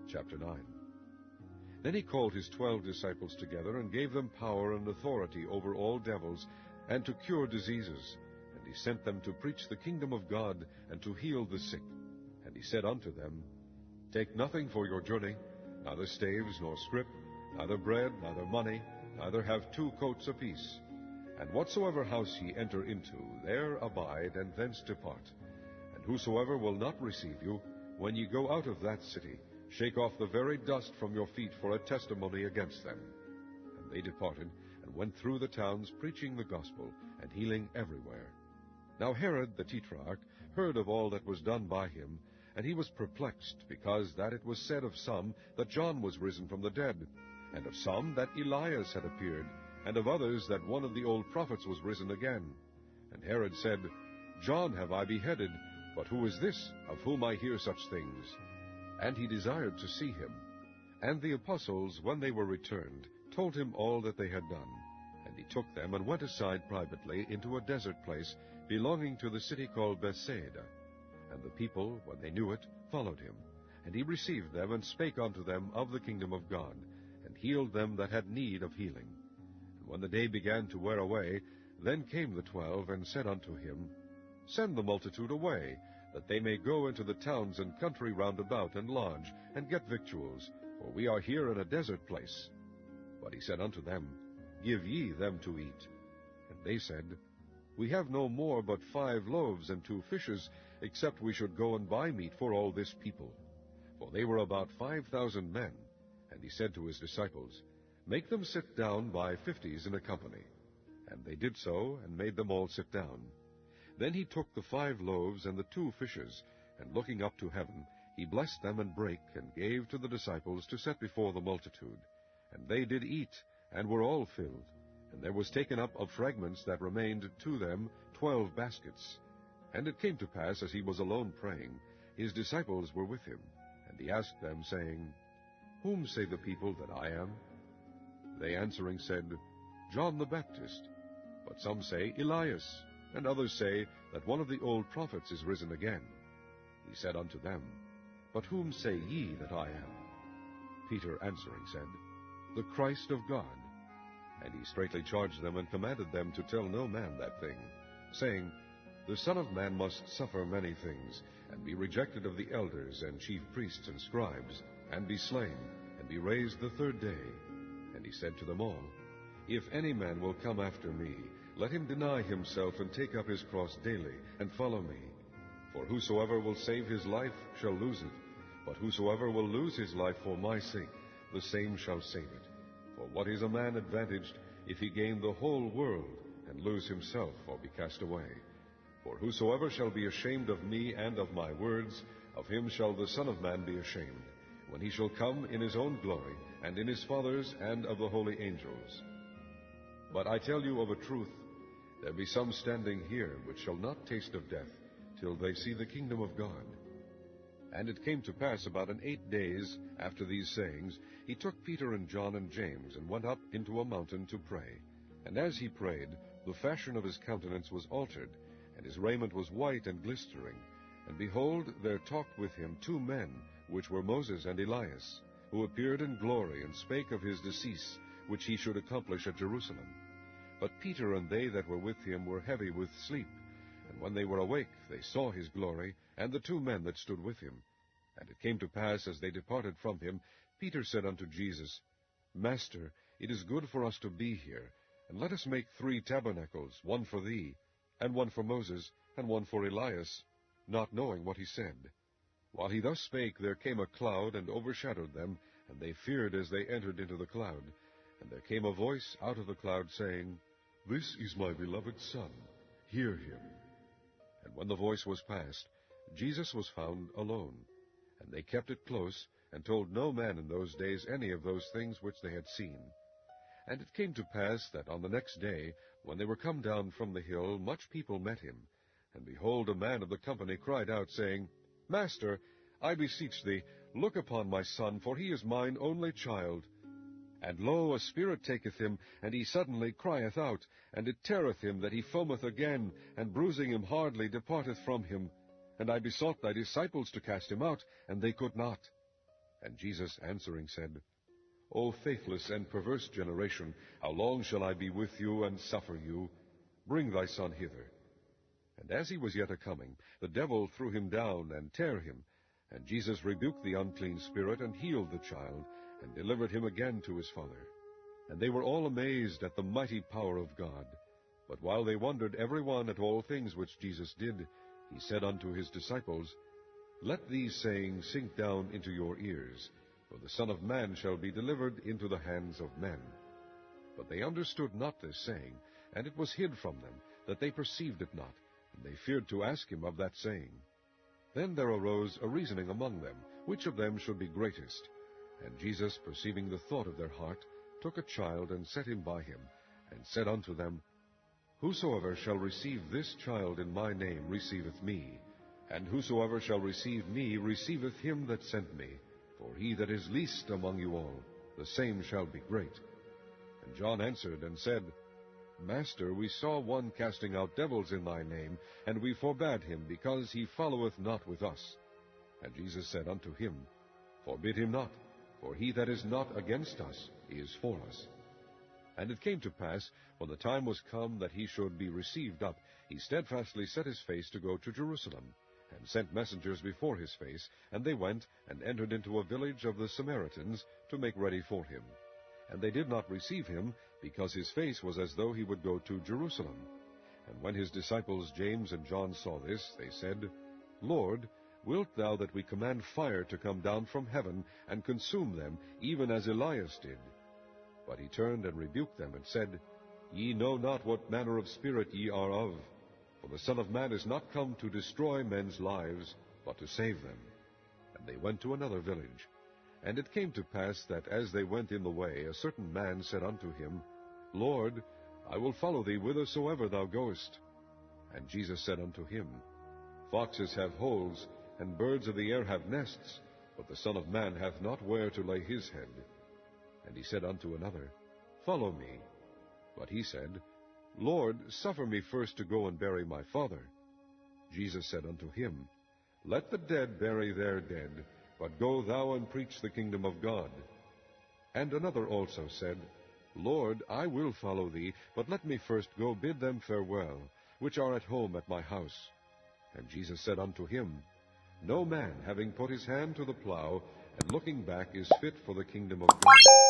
Chapter 9. Then he called his 12 disciples together, and gave them power and authority over all devils, and to cure diseases. And he sent them to preach the kingdom of God, and to heal the sick. And he said unto them, Take nothing for your journey, neither staves, nor scrip, neither bread, neither money, neither have 2 coats apiece. And whatsoever house ye enter into, there abide, and thence depart. And whosoever will not receive you, when ye go out of that city, shake off the very dust from your feet for a testimony against them. And they departed, and went through the towns, preaching the gospel, and healing everywhere. Now Herod the Tetrarch heard of all that was done by him, and he was perplexed, because that it was said of some that John was risen from the dead, and of some that Elias had appeared, and of others that one of the old prophets was risen again. And Herod said, John have I beheaded, but who is this, of whom I hear such things? And he desired to see him. And the apostles, when they were returned, told him all that they had done. And he took them, and went aside privately into a desert place, belonging to the city called Bethsaida. And the people, when they knew it, followed him. And he received them, and spake unto them of the kingdom of God, and healed them that had need of healing. And when the day began to wear away, then came the 12, and said unto him, Send the multitude away, that they may go into the towns and country round about, and lodge, and get victuals, for we are here in a desert place. But he said unto them, Give ye them to eat. And they said, We have no more but 5 loaves and 2 fishes, except we should go and buy meat for all this people. For they were about 5,000 men. And he said to his disciples, Make them sit down by 50s in a company. And they did so, and made them all sit down. Then he took the 5 loaves and the 2 fishes, and looking up to heaven, he blessed them and brake, and gave to the disciples to set before the multitude. And they did eat, and were all filled. And there was taken up of fragments that remained to them 12 baskets. And it came to pass, as he was alone praying, his disciples were with him. And he asked them, saying, Whom say the people that I am? They answering said, John the Baptist. But some say, Elias, and others say that one of the old prophets is risen again. He said unto them, But whom say ye that I am? Peter answering said, The Christ of God. And he straitly charged them, and commanded them to tell no man that thing, saying, The Son of Man must suffer many things, and be rejected of the elders and chief priests and scribes, and be slain, and be raised the 3rd day. And he said to them all, If any man will come after me, let him deny himself, and take up his cross daily, and follow me. For whosoever will save his life shall lose it, but whosoever will lose his life for my sake, the same shall save it. For what is a man advantaged, if he gain the whole world, and lose himself, or be cast away? For whosoever shall be ashamed of me and of my words, of him shall the Son of Man be ashamed, when he shall come in his own glory, and in his Father's, and of the holy angels. But I tell you of a truth, there be some standing here which shall not taste of death, till they see the kingdom of God. And it came to pass about 8 days after these sayings, he took Peter and John and James, and went up into a mountain to pray. And as he prayed, the fashion of his countenance was altered, and his raiment was white and glistering. And behold, there talked with him 2 men, which were Moses and Elias, who appeared in glory, and spake of his decease, which he should accomplish at Jerusalem. But Peter and they that were with him were heavy with sleep. And when they were awake, they saw his glory, and the 2 men that stood with him. And it came to pass, as they departed from him, Peter said unto Jesus, Master, it is good for us to be here, and let us make 3 tabernacles, one for thee, and one for Moses, and one for Elias, not knowing what he said. While he thus spake, there came a cloud, and overshadowed them, and they feared as they entered into the cloud. And there came a voice out of the cloud, saying, This is my beloved Son, hear him. And when the voice was past, Jesus was found alone. And they kept it close, and told no man in those days any of those things which they had seen. And it came to pass that on the next day, when they were come down from the hill, much people met him. And behold, a man of the company cried out, saying, Master, I beseech thee, look upon my son, for he is mine only child. And lo, a spirit taketh him, and he suddenly crieth out, and it teareth him that he foameth again, and bruising him hardly departeth from him. And I besought thy disciples to cast him out, and they could not. And Jesus answering said, O faithless and perverse generation, how long shall I be with you and suffer you? Bring thy son hither. And as he was yet a-coming, the devil threw him down and tare him. And Jesus rebuked the unclean spirit, and healed the child, and delivered him again to his father. And they were all amazed at the mighty power of God. But while they wondered every one at all things which Jesus did, he said unto his disciples, Let these sayings sink down into your ears, for the Son of Man shall be delivered into the hands of men. But they understood not this saying, and it was hid from them, that they perceived it not, and they feared to ask him of that saying. Then there arose a reasoning among them, which of them should be greatest. And Jesus, perceiving the thought of their heart, took a child, and set him by him, and said unto them, Whosoever shall receive this child in my name receiveth me, and whosoever shall receive me receiveth him that sent me. For he that is least among you all, the same shall be great. And John answered and said, Master, we saw one casting out devils in thy name, and we forbade him, because he followeth not with us. And Jesus said unto him, Forbid him not, for he that is not against us is for us. And it came to pass, when the time was come that he should be received up, he steadfastly set his face to go to Jerusalem, and sent messengers before his face, and they went and entered into a village of the Samaritans to make ready for him. And they did not receive him, because his face was as though he would go to Jerusalem. And when his disciples James and John saw this, they said, Lord, wilt thou that we command fire to come down from heaven, and consume them, even as Elias did? But he turned and rebuked them, and said, Ye know not what manner of spirit ye are of. For the Son of Man is not come to destroy men's lives, but to save them. And they went to another village. And it came to pass that as they went in the way, a certain man said unto him, Lord, I will follow thee whithersoever thou goest. And Jesus said unto him, Foxes have holes, and birds of the air have nests, but the Son of Man hath not where to lay his head. And he said unto another, Follow me. But he said, Lord, suffer me first to go and bury my father. Jesus said unto him, Let the dead bury their dead, but go thou and preach the kingdom of God. And another also said, Lord, I will follow thee, but let me first go bid them farewell, which are at home at my house. And Jesus said unto him, No man, having put his hand to the plough, and looking back, is fit for the kingdom of God.